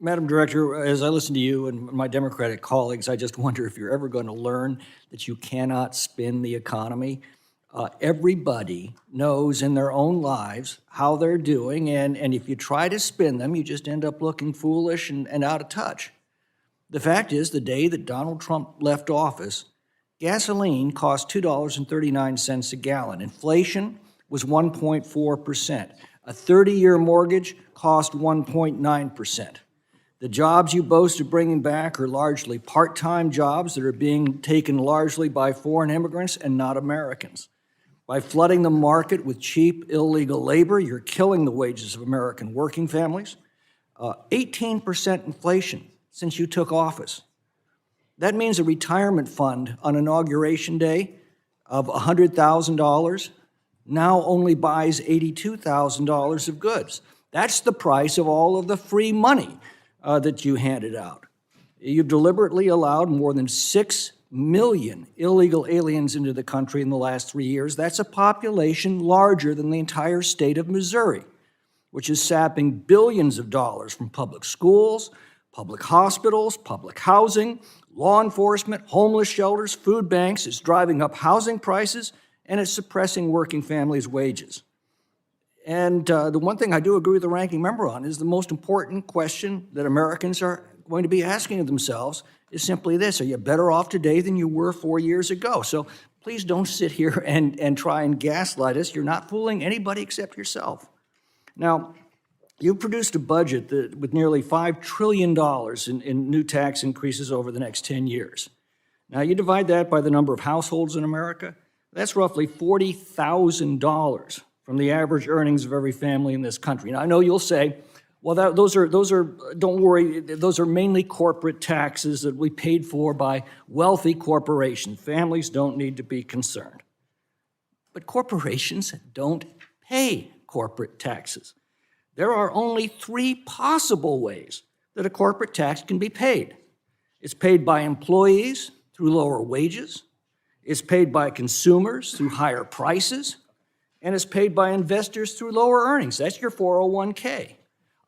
Madam Director, as I listen to you and my Democratic colleagues, I just wonder if you're ever going to learn that you cannot spin the economy. Everybody knows in their own lives how they're doing, and if you try to spin them, you just end up looking foolish and out of touch. The fact is, the day that Donald Trump left office, gasoline cost $2.39 a gallon. Inflation was 1.4%. A 30-year mortgage cost 1.9%. The jobs you boast of bringing back are largely part-time jobs that are being taken largely by foreign immigrants and not Americans. By flooding the market with cheap, illegal labor, you're killing the wages of American working families. 18% inflation since you took office. That means a retirement fund on Inauguration Day of $100,000 now only buys $82,000 of goods. That's the price of all of the free money that you handed out. You've deliberately allowed more than 6 million illegal aliens into the country in the last 3 years. That's a population larger than the entire state of Missouri, which is sapping billions of dollars from public schools, public hospitals, public housing, law enforcement, homeless shelters, food banks. It's driving up housing prices, and it's suppressing working families' wages. And the one thing I do agree with the ranking member on is the most important question that Americans are going to be asking of themselves is simply this: are you better off today than you were 4 years ago? So please don't sit here and try and gaslight us. You're not fooling anybody except yourself. Now, you produced a budget with nearly $5 trillion in new tax increases over the next 10 years. Now, you divide that by the number of households in America, that's roughly $40,000 from the average earnings of every family in this country. Now, I know you'll say, well, those are, don't worry, those are mainly corporate taxes that we paid for by wealthy corporations. Families don't need to be concerned. But corporations don't pay corporate taxes. There are only 3 possible ways that a corporate tax can be paid. It's paid by employees through lower wages, it's paid by consumers through higher prices, and it's paid by investors through lower earnings. That's your 401k.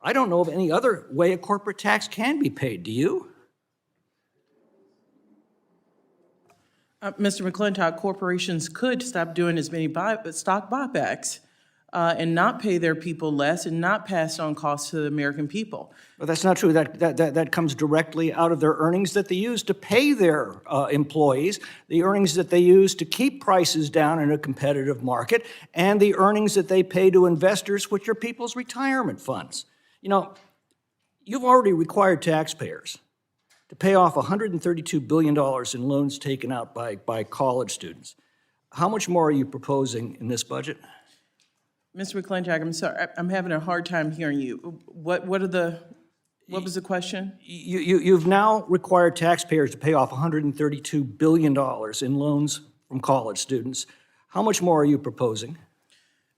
I don't know of any other way a corporate tax can be paid. Do you? Mr. McClintock, corporations could stop doing as many stock buybacks and not pay their people less and not pass on costs to the American people. But that's not true. That comes directly out of their earnings that they use to pay their employees, the earnings that they use to keep prices down in a competitive market, and the earnings that they pay to investors, which are people's retirement funds. You know, you've already required taxpayers to pay off $132 billion in loans taken out by college students. How much more are you proposing in this budget? Mr. McClintock, I'm sorry, I'm having a hard time hearing you. What was the question? You've now required taxpayers to pay off $132 billion in loans from college students. How much more are you proposing?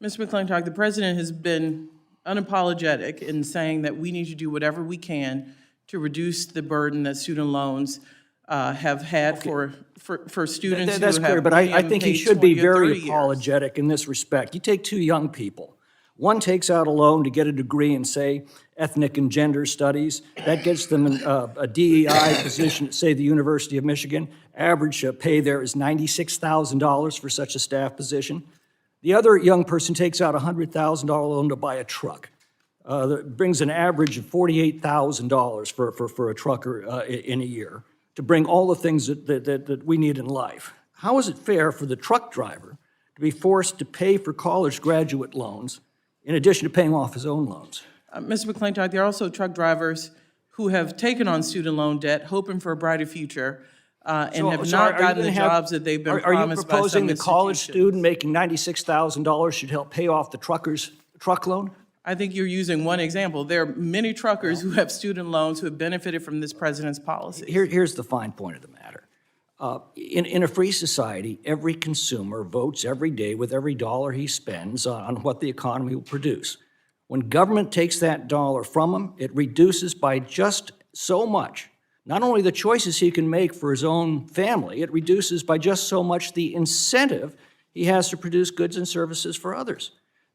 Mr. McClintock, the president has been unapologetic in saying that we need to do whatever we can to reduce the burden that student loans have had for students That's who clear, have but I think he should be very apologetic in this respect. You take 2 young people. One takes out a loan to get a degree in, say, ethnic and gender studies. That gets them a DEI position at, say, the University of Michigan. Average pay there is $96,000 for such a staff position. The other young person takes out a $100,000 loan to buy a truck. That brings an average of $48,000 for a trucker in a year, to bring all the things that we need in life. How is it fair for the truck driver to be forced to pay for college graduate loans in addition to paying off his own loans? Mr. McClintock, there are also truck drivers who have taken on student loan debt, hoping for a brighter future, and have not gotten the jobs that they've been promised by some institutions. Are you proposing the college student making $96,000 should help pay off the trucker's truck loan? I think you're using one example. There are many truckers who have student loans who have benefited from this president's policy. Here's the fine point of the matter. In a free society, every consumer votes every day with every dollar he spends on what the economy will produce. When government takes that dollar from him, it reduces by just so much not only the choices he can make for his own family, it reduces by just so much the incentive he has to produce goods and services for others.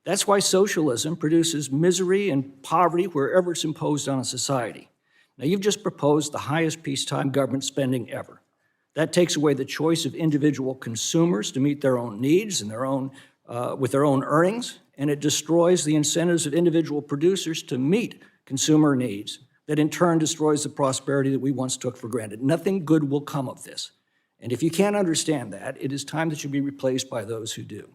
That's why socialism produces misery and poverty wherever it's imposed on a society. Now, you've just proposed the highest peacetime government spending ever. That takes away the choice of individual consumers to meet their own needs and with their own earnings, and it destroys the incentives of individual producers to meet consumer needs. That in turn destroys the prosperity that we once took for granted. Nothing good will come of this. And if you can't understand that, it is time that you be replaced by those who do.